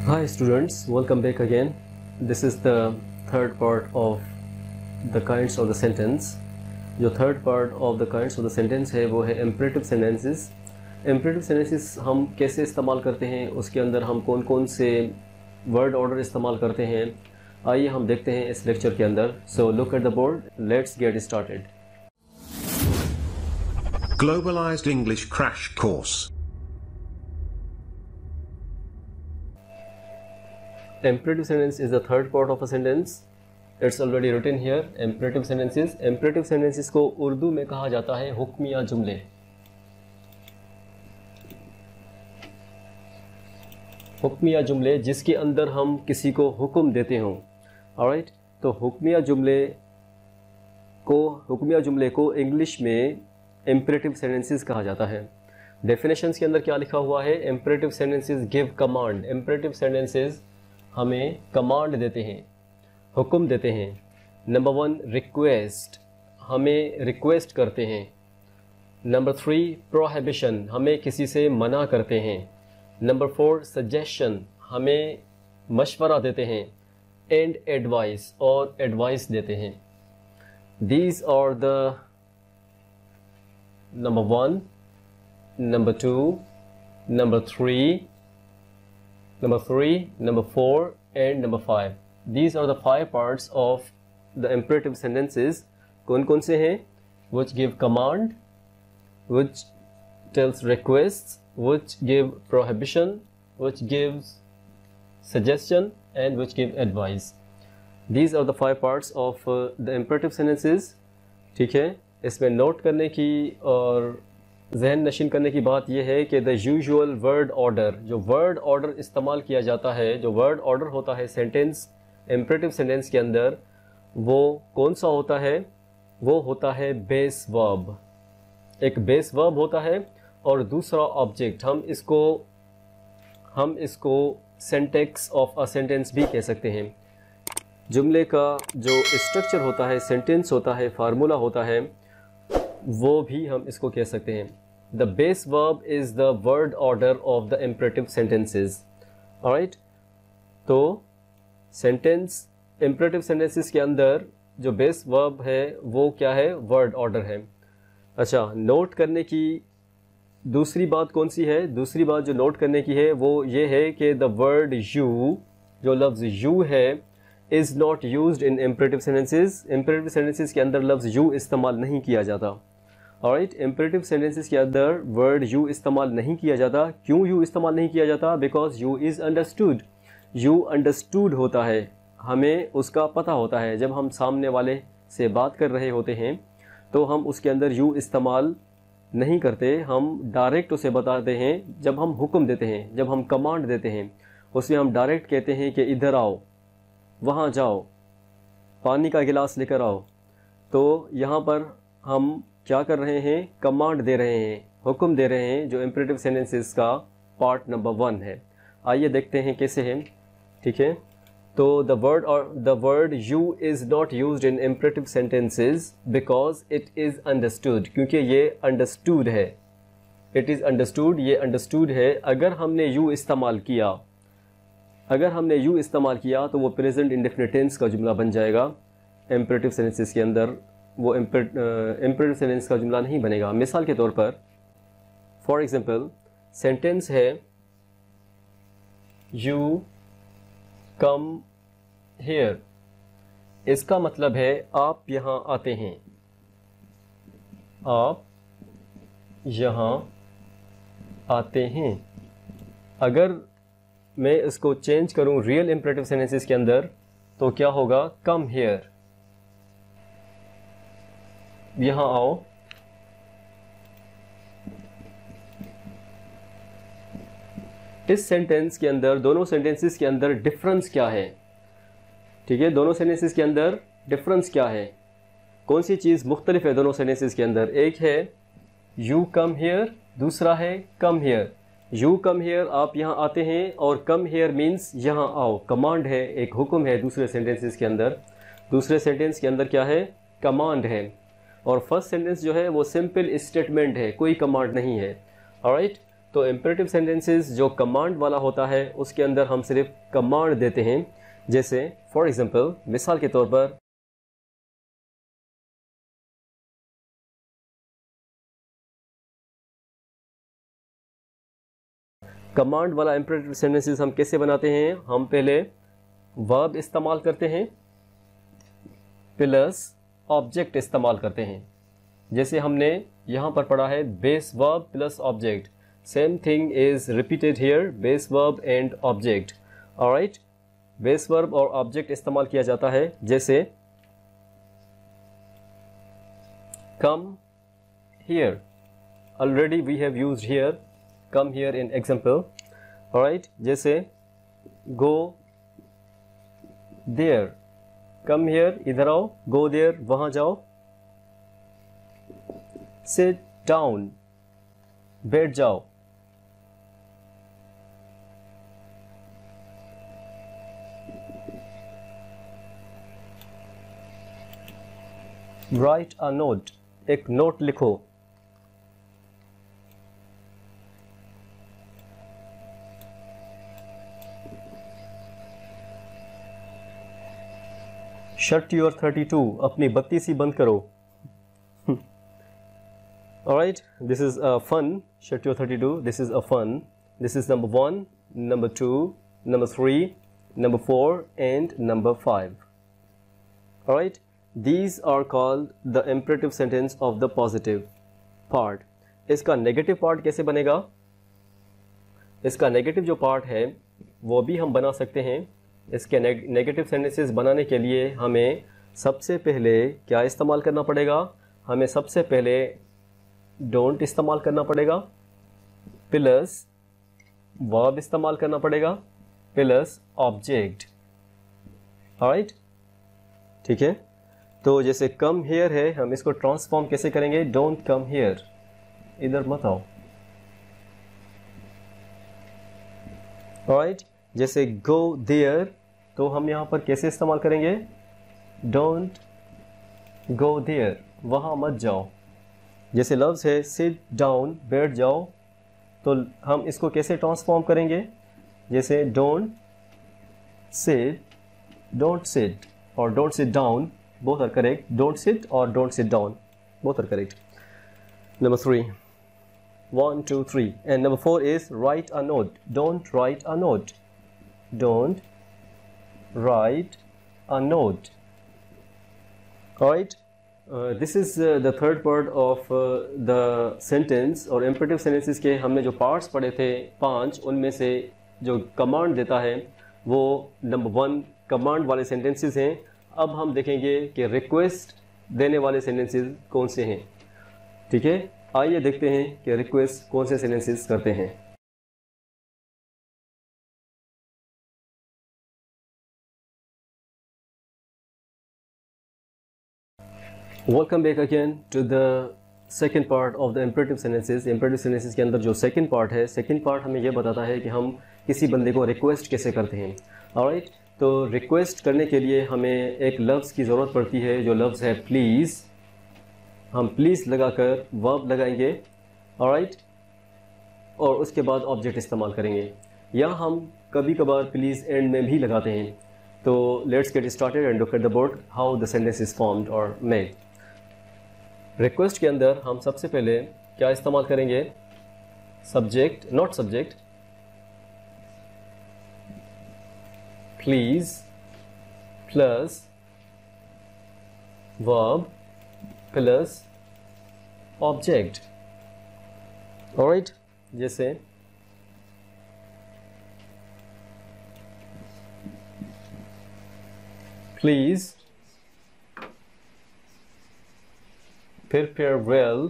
Hi students, welcome back again. This is the third part of the kinds of the sentence. जो third part of the kinds of the sentence है वो है imperative sentences. Imperative sentences हम कैसे इस्तेमाल करते हैं, उसके अंदर हम कौन कौन से word order इस्तेमाल करते हैं, आइए हम देखते हैं इस लेक्चर के अंदर. So look at the board. Let's get started. Globalized English Crash Course. Imperative sentence is the third part of a sentence. It's already written here. Imperative sentences. Imperative sentences को उर्दू में कहा जाता है हुक्मिया जुमले. हुक्मिया जुमले जिसके अंदर हम किसी को हुक्म देते हों. Alright? तो हुक्मिया जुमले को इंग्लिश में imperative sentences कहा जाता है. Definitions के अंदर क्या लिखा हुआ है? Imperative sentences give command. Imperative sentences हमें कमांड देते हैं, हुक्म देते हैं. नंबर 1 रिक्वेस्ट, हमें रिक्वेस्ट करते हैं. नंबर 3 प्रोहिबिशन, हमें किसी से मना करते हैं. नंबर 4 सजेशन, हमें मशवरा देते हैं. एंड एडवाइस, और एडवाइस देते हैं. These are the number 1, number 2, number 3, number 3, number 4 and number 5. These are the 5 parts of the imperative sentences. कौन कौन से हैं? Which give command, which tells requests, which give prohibition, which gives suggestion and which give advice. These are the 5 parts of the imperative sentences. ठीक है, इसमें note करने की और जहन नशीन करने की बात यह है कि द यूजुअल वर्ड ऑर्डर, जो वर्ड ऑर्डर इस्तेमाल किया जाता है, जो वर्ड ऑर्डर होता है सेंटेंस, इम्परेटिव सेंटेंस के अंदर, वो कौन सा होता है? वो होता है बेस वर्ब. एक बेस वर्ब होता है और दूसरा ऑब्जेक्ट. हम इसको सिंटैक्स ऑफ अ सेंटेंस भी कह सकते हैं. जुमले का जो स्ट्रक्चर होता है, सेंटेंस होता है, फार्मूला होता है, वो भी हम इसको कह सकते हैं. The base verb is the word order of the imperative sentences. Alright, तो सेंटेंस इम्परेटिव सेंटेंसेस के अंदर जो बेस वर्ब है वो क्या है? वर्ड ऑर्डर है. अच्छा, नोट करने की दूसरी बात कौन सी है? दूसरी बात जो नोट करने की है वो ये है कि द वर्ड यू, जो लफ्ज़ यू है, is not used in imperative sentences. Imperative sentences के अंदर लफ्ज़ यू इस्तेमाल नहीं किया जाता. ऑलराइट, इम्परेटिव सेंटेंसेस के अंदर वर्ड यू इस्तेमाल नहीं किया जाता. क्यों यू इस्तेमाल नहीं किया जाता? Because you is understood. You understood होता है, हमें उसका पता होता है. जब हम सामने वाले से बात कर रहे होते हैं तो हम उसके अंदर यू इस्तेमाल नहीं करते, हम डायरेक्ट उसे बताते हैं. जब हम हुक्म देते हैं, जब हम कमांड देते हैं, उसमें हम डायरेक्ट कहते हैं कि इधर आओ, वहाँ जाओ, पानी का गिलास लेकर आओ. तो यहाँ पर हम क्या कर रहे हैं? कमांड दे रहे हैं, हुक्म दे रहे हैं, जो इम्परेटिव सेंटेंसेस का पार्ट नंबर 1 है. आइए देखते हैं कैसे है. ठीक है, तो the word you is not used in imperative sentences because it is understood. क्योंकि ये अंडरस्टूड है. इट इज़ अंडरस्टूड, ये अंडरस्टूड है. अगर हमने यू इस्तेमाल किया तो वो प्रेजेंट इंडेफिनिट टेंस का जुमला बन जाएगा. इम्परेटिव सेंटेंसेस के अंदर वो इम्परेटिव सेंटेंस का जुमला नहीं बनेगा. मिसाल के तौर पर, फॉर एग्जांपल, सेंटेंस है यू कम हेयर. इसका मतलब है आप यहाँ आते हैं. आप यहाँ आते हैं. अगर मैं इसको चेंज करूं रियल इम्परेटिव सेंटेंसेस के अंदर तो क्या होगा? कम हेयर, यहाँ आओ. इस सेंटेंस के अंदर, दोनों सेंटेंसेस के अंदर डिफरेंस क्या है? ठीक है, दोनों सेंटेंसेस के अंदर डिफरेंस क्या है? कौन सी चीज़ मुख्तलिफ है दोनों सेंटेंसेस के अंदर? एक है यू कम हेयर, दूसरा है come here. You come here, आप यहाँ आते हैं, और कम हेयर मीन्स यहाँ आओ. कमांड है, एक हुक्म है दूसरे सेंटेंसेस के अंदर. दूसरे सेंटेंस के अंदर क्या है? कमांड है. और फर्स्ट सेंटेंस जो है वो सिंपल स्टेटमेंट है, कोई कमांड नहीं है. ऑलराइट, तो इम्पेरेटिव सेंटेंसेस जो कमांड वाला होता है उसके अंदर हम सिर्फ कमांड देते हैं। जैसे फॉर एग्जांपल, मिसाल के तौर पर, कमांड वाला इम्पेरेटिव सेंटेंसेस हम कैसे बनाते हैं? हम पहले वर्ब इस्तेमाल करते हैं प्लस ऑब्जेक्ट इस्तेमाल करते हैं। जैसे हमने यहाँ पर पढ़ा है base verb plus object, same thing is repeated here, base verb and object. Alright, base verb और ऑब्जेक्ट इस्तेमाल किया जाता है। जैसे come here, already we have used here, come here in example. Alright, जैसे go there, come here, इधर आओ, go there, वहाँ जाओ, sit down, बैठ जाओ, write a note, एक नोट लिखो, shut your 32, अपनी बत्ती सी बंद करो। Alright, this is a fun, shut your 32, this is a fun, this is number 1, number 2, number 3, number 4 and number 5. Alright, these are called the imperative sentence of the positive part. इसका negative part कैसे बनेगा? इसका negative जो part है वो भी हम बना सकते हैं। इसके नेगेटिव सेंटेंसेस बनाने के लिए हमें सबसे पहले क्या इस्तेमाल करना पड़ेगा? हमें सबसे पहले डोंट इस्तेमाल करना पड़ेगा, प्लस वर्ब इस्तेमाल करना पड़ेगा, प्लस ऑब्जेक्ट। ऑलराइट, ठीक है। तो जैसे कम हियर है, हम इसको ट्रांसफॉर्म कैसे करेंगे? डोंट कम हियर, इधर मत आओ। ऑलराइट, जैसे गो देयर, तो हम यहाँ पर कैसे इस्तेमाल करेंगे? डोंट गो देयर, वहाँ मत जाओ। जैसे लफ्ज़ है सिट डाउन, बैठ जाओ, तो हम इसको कैसे ट्रांसफॉर्म करेंगे? जैसे डोंट सिट और don't sit down, both are correct. Don't sit और don't sit down, both are correct. Number 3, 1 2 3, and number 4 is write a note. Don't write a note. Don't write a note. Alright, this is the third part of the sentence. और imperative sentences के हमने जो parts पढ़े थे 5, उनमें से जो command देता है वो number 1 command वाले sentences हैं। अब हम देखेंगे कि request देने वाले sentences कौन से हैं। ठीक है, आइए देखते हैं कि रिक्वेस्ट कौन से सेंटेंसेस करते हैं। Welcome back again to the second part of the imperative sentences. Imperative sentences के अंदर जो सेकेंड पार्ट है, सेकेंड पार्ट हमें यह बताता है कि हम किसी बंदे को रिक्वेस्ट कैसे करते हैं। ऑलराइट, तो रिक्वेस्ट करने के लिए हमें एक लफ्ज़ की ज़रूरत पड़ती है, जो लफ्ज़ है प्लीज़। हम प्लीज़ लगाकर वर्ब लगाएंगे, ऑलराइट, और उसके बाद ऑब्जेक्ट इस्तेमाल करेंगे, या हम कभी कभार प्लीज़ एंड में भी लगाते हैं। तो let's get started and look at the board how the sentence is formed और मेड। रिक्वेस्ट के अंदर हम सबसे पहले क्या इस्तेमाल करेंगे? Subject, not subject, please plus verb plus object. Alright, जैसे please prepare well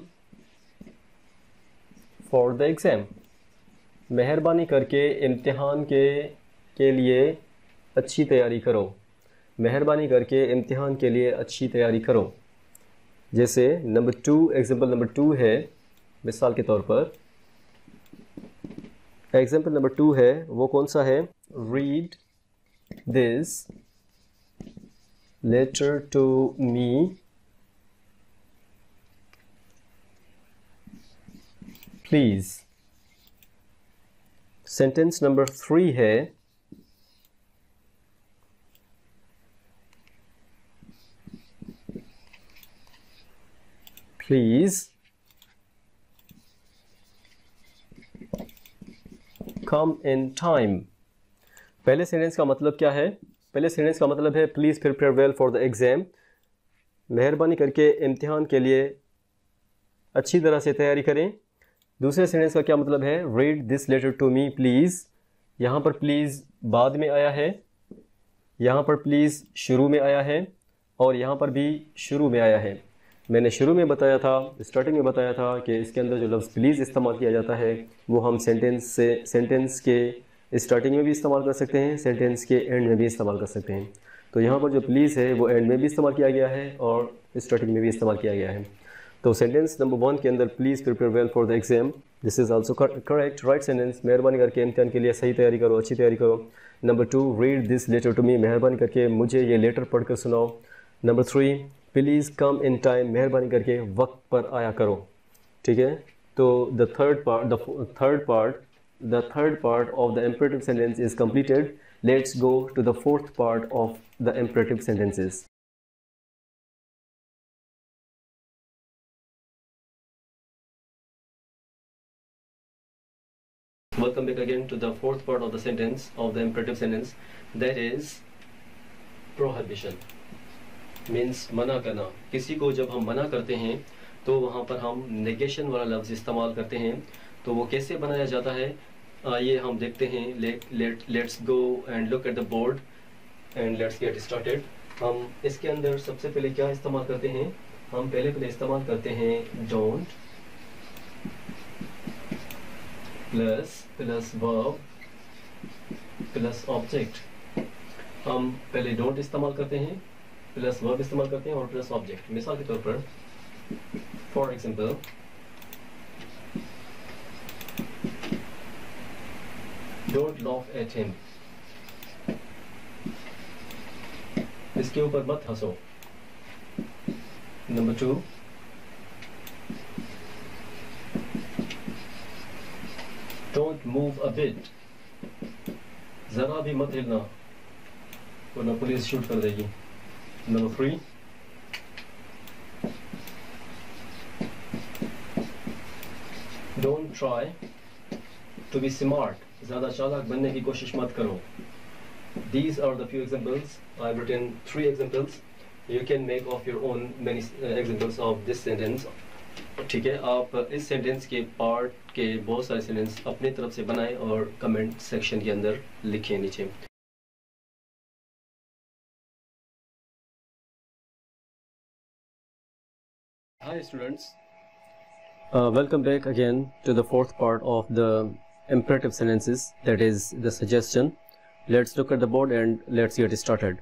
for the exam, मेहरबानी करके इम्तिहान के लिए अच्छी तैयारी करो। मेहरबानी करके इम्तिहान के लिए अच्छी तैयारी करो। जैसे नंबर 2, एग्जाम्पल नंबर 2 है, मिसाल के तौर पर एग्जाम्पल नंबर 2 है, वो कौन सा है? Read this letter to me please. Sentence number 3 है प्लीज कम इन टाइम। पहले सेंटेंस का मतलब क्या है? पहले सेंटेंस का मतलब है please prepare well for the exam. मेहरबानी करके इम्तिहान के लिए अच्छी तरह से तैयारी करें। दूसरे सेंटेंस का क्या मतलब है? Read this letter to me please. यहाँ पर प्लीज़ बाद में आया है, यहाँ पर प्लीज़ शुरू में आया है और यहाँ पर भी शुरू में आया है। मैंने शुरू में बताया था, स्टार्टिंग में बताया था कि इसके अंदर जो लफ्ज़ प्लीज़ इस्तेमाल किया जाता है वो हम सेंटेंस के स्टार्टिंग में भी इस्तेमाल कर सकते हैं, सेंटेंस के एंड में भी इस्तेमाल कर सकते हैं। तो यहाँ पर जो प्लीज़ है वो एंड में भी इस्तेमाल किया गया है और स्टार्टिंग में भी इस्तेमाल किया गया है। तो सेंटेंस नंबर 1 के अंदर please prepare well for the exam, this is also correct, right sentence. मेहरबानी करके इम्तिहान के लिए सही तैयारी करो, अच्छी तैयारी करो। Number 2, read this letter to me, मेहरबानी करके मुझे ये लेटर पढ़कर सुनाओ। Number 3, please come in time, मेहरबानी करके वक्त पर आया करो। ठीक है, तो the third part of the imperative sentence is completed. Let's go to the fourth part of the imperative sentences. Welcome back again to the fourth part of the sentence of the imperative sentence, that is prohibition. Means मना करना। किसी को जब हम मना करते हैं तो वहाँ पर हम नेगेशन वाला लफ्ज़ इस्तेमाल करते हैं। तो वो कैसे बनाया जाता है आइए हम देखते हैं। Let's go and look at the board and let's get started. हम इसके अंदर सबसे पहले क्या इस्तेमाल करते हैं? हम पहले इस्तेमाल करते हैं don't plus verb plus object. हम पहले डोंट इस्तेमाल करते हैं, प्लस वर्ब इस्तेमाल करते हैं और प्लस ऑब्जेक्ट। मिसाल के तौर पर for example, don't laugh at him, इसके ऊपर मत हंसो। Number 2, don't move a bit, जरा भी मत हिलना वरना पुलिस शूट कर देगी। Number 3, don't try to be smart, ज़्यादा चालाक बनने की कोशिश मत करो। These are the few examples. I've written 3 examples. You can make of your own many examples of this sentence. ठीक है, आप इस सेंटेंस के पार्ट के बहुत सारे सेंटेंस अपनी तरफ से बनाएं और कमेंट सेक्शन के अंदर लिखें नीचे। Hi students, welcome back again to the fourth part of the imperative sentences, that is the suggestion. Let's look at the board and let's get started.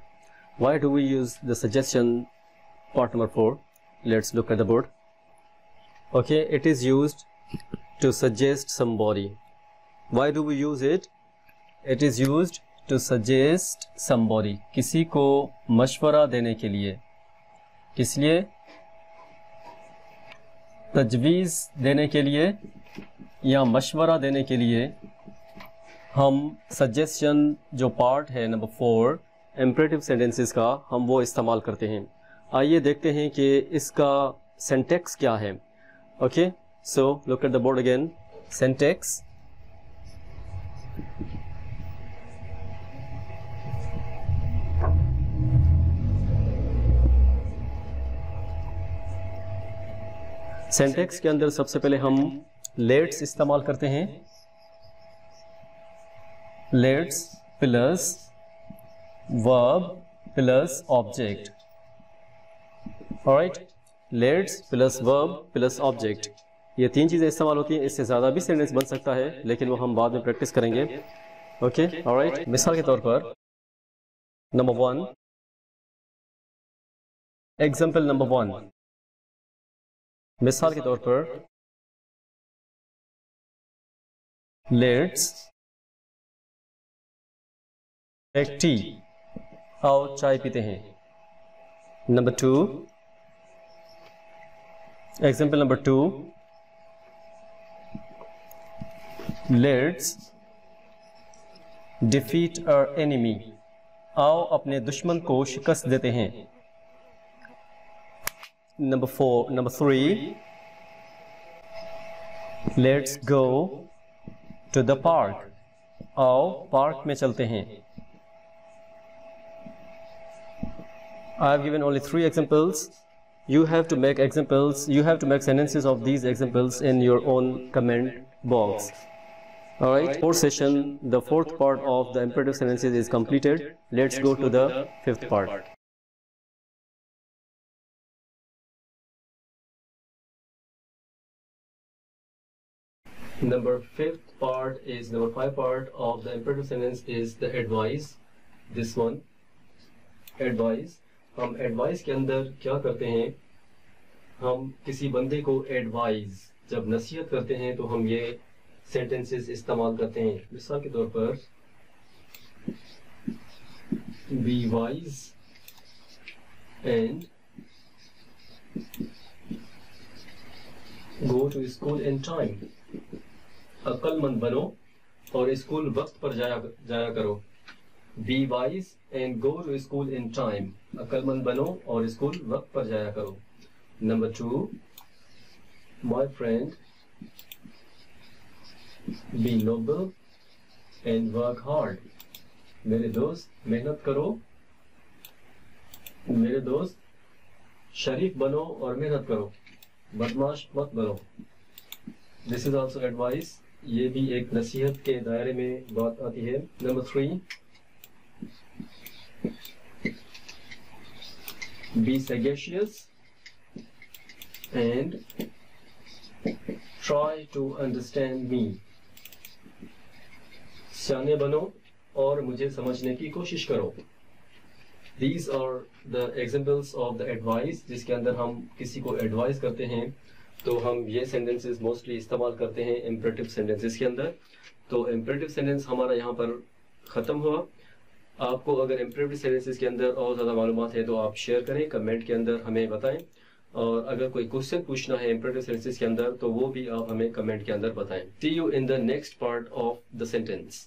Why do we use the suggestion part number 4? Let's look at the board. Okay, it is used to suggest somebody. Why do we use it? It is used to suggest somebody. किसी को मशवरा देने के लिए। किस लिए? तजवीज़ देने के लिए या मशवरा देने के लिए हम सजेशन जो पार्ट है नंबर 4 इम्परेटिव सेंटेंसेस का, हम वो इस्तेमाल करते हैं। आइए देखते हैं कि इसका सिंटैक्स क्या है। Okay, so look at the board again. Syntax, syntax के अंदर सबसे पहले हम लेट्स इस्तेमाल करते हैं। Let's plus verb plus object. Alright, let's plus verb plus object, ये 3 चीज़ें इस्तेमाल होती हैं। इससे ज़्यादा भी सेंटेंस बन सकता है लेकिन वो हम बाद में प्रैक्टिस करेंगे। Okay, alright. मिसाल के तौर पर नंबर 1, एग्जाम्पल नंबर 1, मिसाल के तौर पर लेट्स टेक टी, आओ चाय पीते हैं। Number 2, example number 2, let's defeat our enemy, आओ अपने दुश्मन को शिकस्त देते हैं। Number 3, let's go to the park, आओ पार्क में चलते हैं। I have given only 3 examples. You have to make examples, you have to make sentences of these examples in your own comment box. Alright, fourth session, the fourth part of the imperative sentences is completed. Let's go to the fifth part. Number 5 part of the imperative sentence is the advice. This one, advice. हम advice के अंदर क्या करते हैं, हम किसी बंदे को एडवाइस जब नसीहत करते हैं तो हम ये सेंटेंसेस इस्तेमाल करते हैं। मिसाल के तौर पर, be wise and go to school in time, अक्लमंद बनो और स्कूल वक्त पर जाया करो। Be wise and go to school in time, अक्लमंद बनो और स्कूल वक्त पर जाया करो। Number 2, my friend, be noble and work hard, मेरे दोस्त मेहनत करो, मेरे दोस्त शरीफ बनो और मेहनत करो, बदमाश मत बनो। This is also advice, ये भी एक नसीहत के दायरे में बात आती है। Number 3, be sagacious and try to understand me, सियाने बनो और मुझे समझने की कोशिश करो। These are the examples of the advice, जिसके अंदर हम किसी को एडवाइस करते हैं तो हम ये सेंटेंसेस मोस्टली इस्तेमाल करते हैं इम्परेटिव सेंटेंसेस के अंदर। तो इम्परेटिव सेंटेंस हमारा यहाँ पर ख़त्म हुआ। आपको अगर इम्परेटिव सेंटेंसेस के अंदर और ज़्यादा मालूमात है तो आप शेयर करें, कमेंट के अंदर हमें बताएं, और अगर कोई क्वेश्चन पूछना है इम्परेटिव सेंटेंसेस के अंदर तो वो भी आप हमें कमेंट के अंदर बताएं। See you in the next part of the sentence.